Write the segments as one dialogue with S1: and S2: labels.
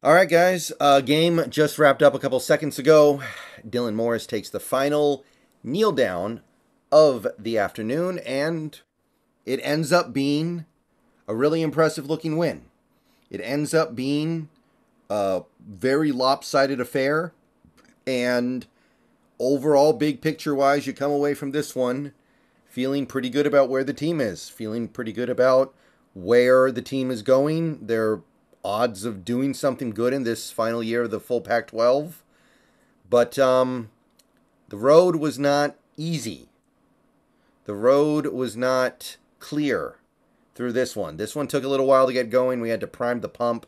S1: All right, guys. Game just wrapped up a couple seconds ago. Dylan Morris takes the final kneel down of the afternoon, and it ends up being a really impressive looking win. It ends up being a very lopsided affair, and overall, big picture wise, you come away from this one feeling pretty good about where the team is, feeling pretty good about where the team is going. Their odds of doing something good in this final year of the full Pac-12. But the road was not easy. The road was not clear through this one. This one took a little while to get going. We had to prime the pump.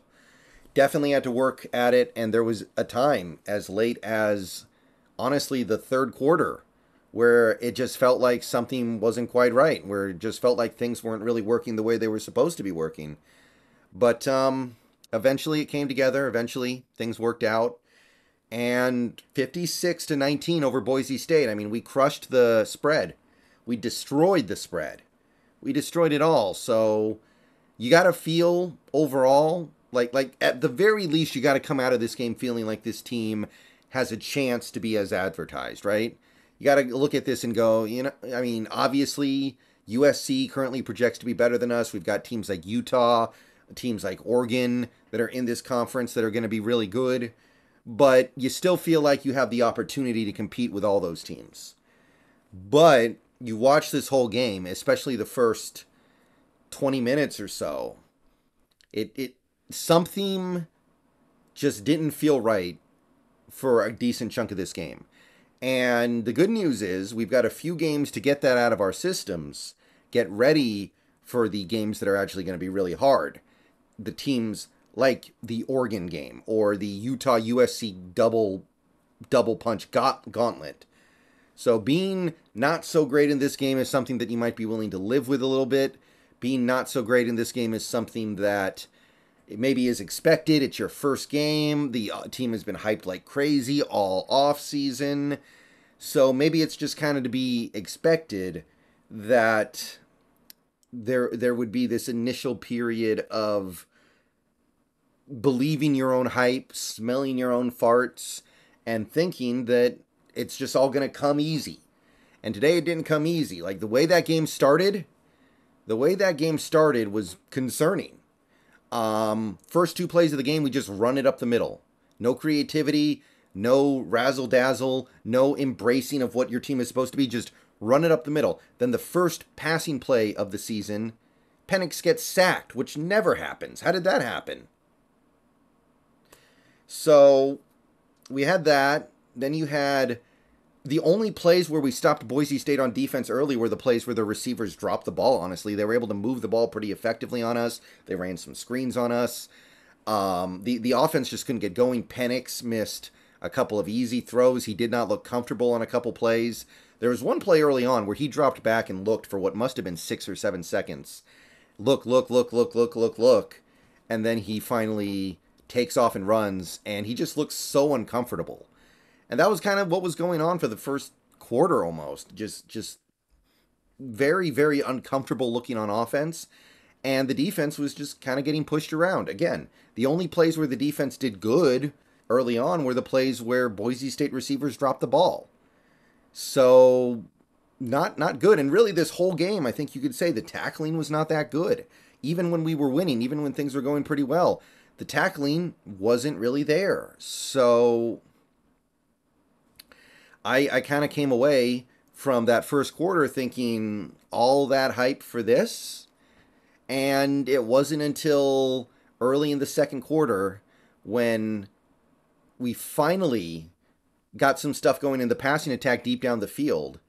S1: Definitely had to work at it, and there was a time as late as, honestly, the third quarter where it just felt like something wasn't quite right, where it just felt like things weren't really working the way they were supposed to be working. But eventually it came together. Eventually things worked out. And 56-19 over Boise State. I mean, we crushed the spread. We destroyed the spread. We destroyed it all. So you got to feel overall like at the very least you got to come out of this game feeling like this team has a chance to be as advertised, right? You got to look at this and go, I mean, obviously USC currently projects to be better than us. We've got teams like Utah, teams like Oregon that are in this conference that are going to be really good, but you still feel like you have the opportunity to compete with all those teams. But you watch this whole game, especially the first 20 minutes or so, it something just didn't feel right for a decent chunk of this game. And the good news is we've got a few games to get that out of our systems, get ready for the games that are actually going to be really hard. The teams like the Oregon game or the Utah USC double punch gauntlet. So being not so great in this game is something that you might be willing to live with a little bit. Being not so great in this game is something that it maybe is expected. It's your first game. The team has been hyped like crazy all off season. So maybe it's just kind of to be expected that there would be this initial period of believing your own hype, smelling your own farts, and thinking that it's just all going to come easy. And today it didn't come easy. Like the way that game started was concerning. First two plays of the game, we just run it up the middle. No creativity, no razzle-dazzle, no embracing of what your team is supposed to be. Just run it up the middle. Then the first passing play of the season, Penix gets sacked, which never happens. How did that happen? So we had that. Then you had the only plays where we stopped Boise State on defense early were the plays where the receivers dropped the ball, honestly. They were able to move the ball pretty effectively on us. They ran some screens on us. The offense just couldn't get going. Penix missed a couple of easy throws. He did not look comfortable on a couple plays. There was one play early on where he dropped back and looked for what must have been 6 or 7 seconds. Look. And then he finally takes off and runs, and he just looks so uncomfortable. And that was kind of what was going on for the first quarter almost. Just very, very uncomfortable looking on offense. And the defense was just kind of getting pushed around. Again, the only plays where the defense did good early on were the plays where Boise State receivers dropped the ball. So not good. And really this whole game, I think you could say the tackling was not that good. Even when we were winning, even when things were going pretty well, the tackling wasn't really there. So I kind of came away from that first quarter thinking all that hype for this. And it wasn't until early in the second quarter when we finally got some stuff going in the passing attack deep down the field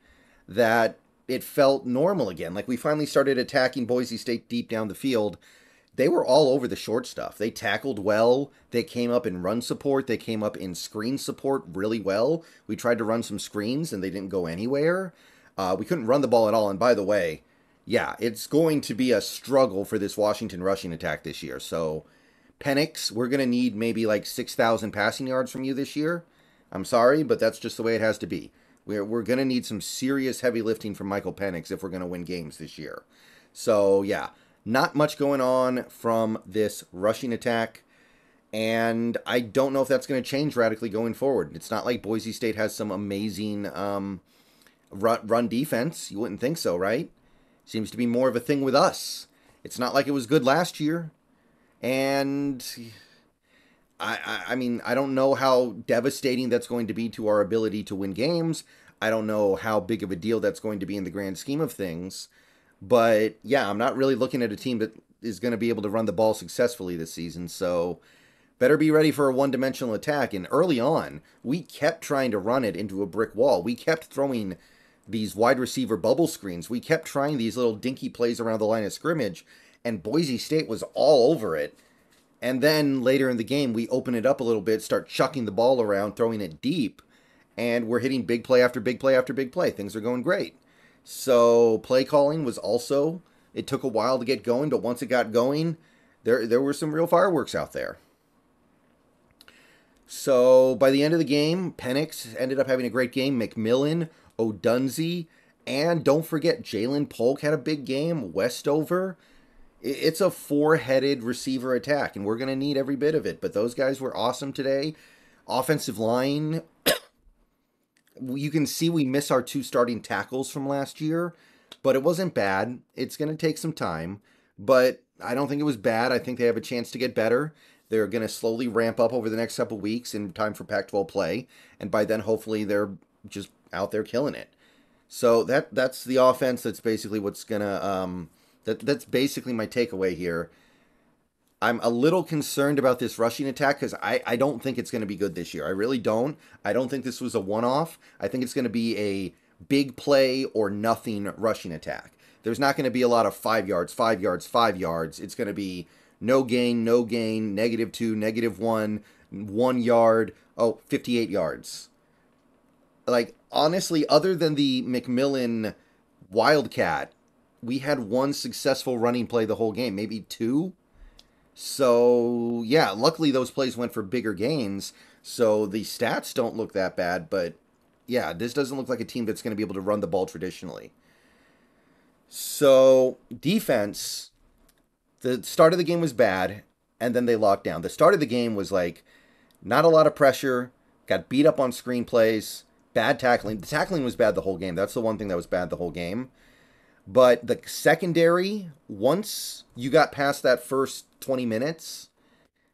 S1: that it felt normal again. Like we finally started attacking Boise State deep down the field. They were all over the short stuff. They tackled well. They came up in run support. They came up in screen support really well. We tried to run some screens and they didn't go anywhere. We couldn't run the ball at all. And by the way, yeah, it's going to be a struggle for this Washington rushing attack this year. So Penix, we're going to need maybe like 6,000 passing yards from you this year. I'm sorry, but that's just the way it has to be. We're going to need some serious heavy lifting from Michael Penix if we're going to win games this year. So, yeah, not much going on from this rushing attack. And I don't know if that's going to change radically going forward. It's not like Boise State has some amazing run defense. You wouldn't think so, right? Seems to be more of a thing with us. It's not like it was good last year. And I mean, I don't know how devastating that's going to be to our ability to win games. I don't know how big of a deal that's going to be in the grand scheme of things. But yeah, I'm not really looking at a team that is going to be able to run the ball successfully this season. So better be ready for a one-dimensional attack. And early on, we kept trying to run it into a brick wall. We kept throwing these wide receiver bubble screens. We kept trying these little dinky plays around the line of scrimmage. And Boise State was all over it. And then later in the game, we open it up a little bit, start chucking the ball around, throwing it deep, and we're hitting big play after big play after big play. Things are going great. So play calling was also, it took a while to get going, but once it got going, there were some real fireworks out there. So by the end of the game, Penix ended up having a great game. McMillan, Odunze, and don't forget, Jalen Polk had a big game. Westover. It's a four-headed receiver attack, and we're going to need every bit of it. But those guys were awesome today. Offensive line, you can see we miss our 2 starting tackles from last year, but it wasn't bad. It's going to take some time, but I don't think it was bad. I think they have a chance to get better. They're going to slowly ramp up over the next couple weeks in time for Pac-12 play, and by then, hopefully, they're just out there killing it. So that's the offense. That's basically what's going to... That's basically my takeaway here. I'm a little concerned about this rushing attack because I don't think it's going to be good this year. I really don't. I don't think this was a one-off. I think it's going to be a big play or nothing rushing attack. There's not going to be a lot of 5 yards, 5 yards, 5 yards. It's going to be no gain, -2, -1, 1 yard, 58 yards. Like, honestly, other than the McMillan Wildcat, we had 1 successful running play the whole game, maybe 2. So, yeah, luckily those plays went for bigger gains, so the stats don't look that bad, but yeah, this doesn't look like a team that's going to be able to run the ball traditionally. So, defense, the start of the game was bad, and then they locked down. The start of the game was like, not a lot of pressure, got beat up on screen plays, bad tackling. The tackling was bad the whole game. That's the one thing that was bad the whole game. But the secondary, once you got past that first 20 minutes,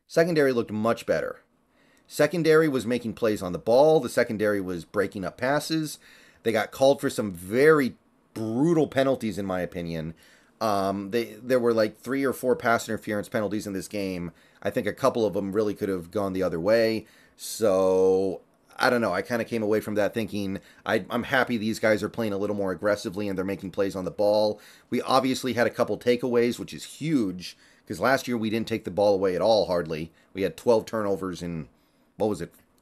S1: secondary looked much better. Secondary was making plays on the ball. The secondary was breaking up passes. They got called for some very brutal penalties, in my opinion. There were like 3 or 4 pass interference penalties in this game. I think a couple of them really could have gone the other way. So I don't know. I kind of came away from that thinking I'm happy these guys are playing a little more aggressively and they're making plays on the ball. We obviously had a couple takeaways, which is huge because last year we didn't take the ball away at all, hardly. We had 12 turnovers in,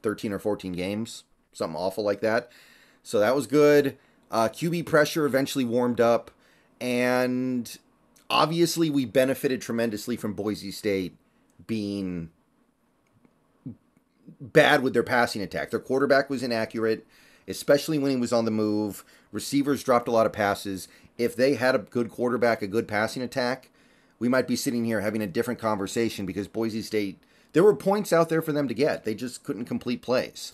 S1: 13 or 14 games? Something awful like that. So that was good. QB pressure eventually warmed up. And obviously we benefited tremendously from Boise State being bad with their passing attack. Their quarterback was inaccurate, especially when he was on the move. Receivers dropped a lot of passes. If they had a good quarterback, a good passing attack, we might be sitting here having a different conversation because Boise State, there were points out there for them to get. They just couldn't complete plays.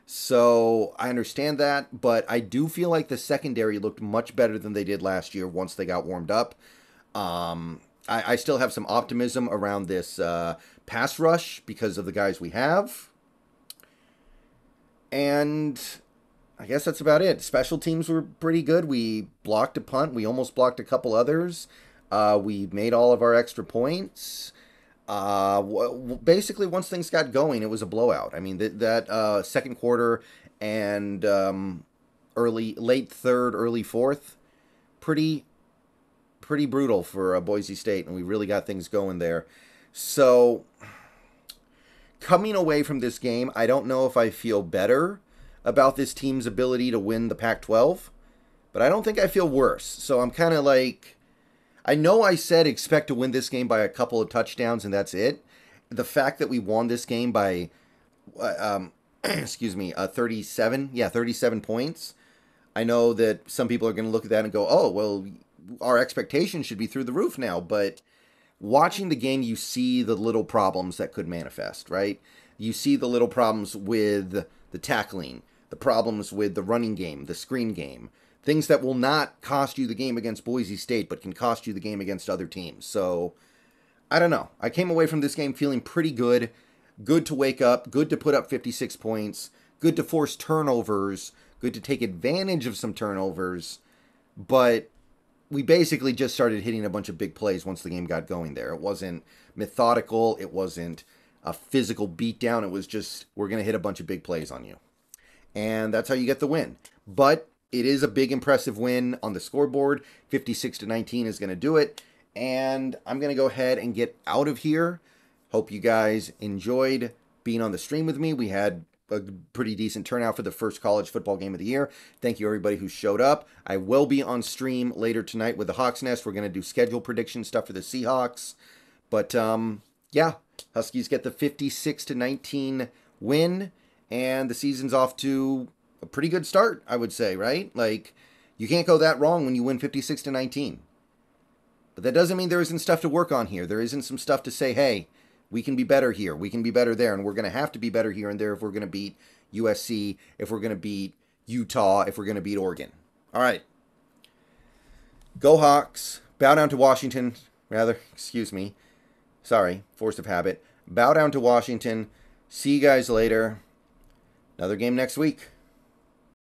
S1: So I understand that, but I do feel like the secondary looked much better than they did last year once they got warmed up. I still have some optimism around this pass rush because of the guys we have. And I guess that's about it. Special teams were pretty good. We blocked a punt. We almost blocked a couple others. We made all of our extra points. Basically, once things got going, it was a blowout. I mean, that second quarter and late third, early fourth, pretty brutal for Boise State, and we really got things going there. So, coming away from this game, I don't know if I feel better about this team's ability to win the Pac-12, but I don't think I feel worse. So I'm kind of like, I know I said expect to win this game by a couple of touchdowns and that's it. The fact that we won this game by, 37 points. I know that some people are going to look at that and go, oh, well, our expectations should be through the roof now. But watching the game, you see the little problems that could manifest, right? You see the little problems with the tackling, the problems with the running game, the screen game, things that will not cost you the game against Boise State, but can cost you the game against other teams. So, I don't know. I came away from this game feeling pretty good. Good to wake up, good to put up 56 points, good to force turnovers, good to take advantage of some turnovers, but we basically just started hitting a bunch of big plays once the game got going there. It wasn't methodical, it wasn't a physical beatdown, it was just, we're going to hit a bunch of big plays on you. And that's how you get the win. But it is a big, impressive win on the scoreboard. 56-19 is going to do it. And I'm going to go ahead and get out of here. Hope you guys enjoyed being on the stream with me. We had a pretty decent turnout for the first college football game of the year. Thank you, everybody who showed up. I will be on stream later tonight with the Hawks Nest. We're going to do schedule prediction stuff for the Seahawks. But, yeah, Huskies get the 56-19 win. And the season's off to a pretty good start, I would say, right? Like, you can't go that wrong when you win 56-19. But that doesn't mean there isn't stuff to work on here. There isn't some stuff to say, hey, we can be better here. We can be better there. And we're going to have to be better here and there if we're going to beat USC, if we're going to beat Utah, if we're going to beat Oregon. All right. Go Hawks. Bow down to Washington. Rather, excuse me. Sorry, force of habit. Bow down to Washington. See you guys later. Another game next week.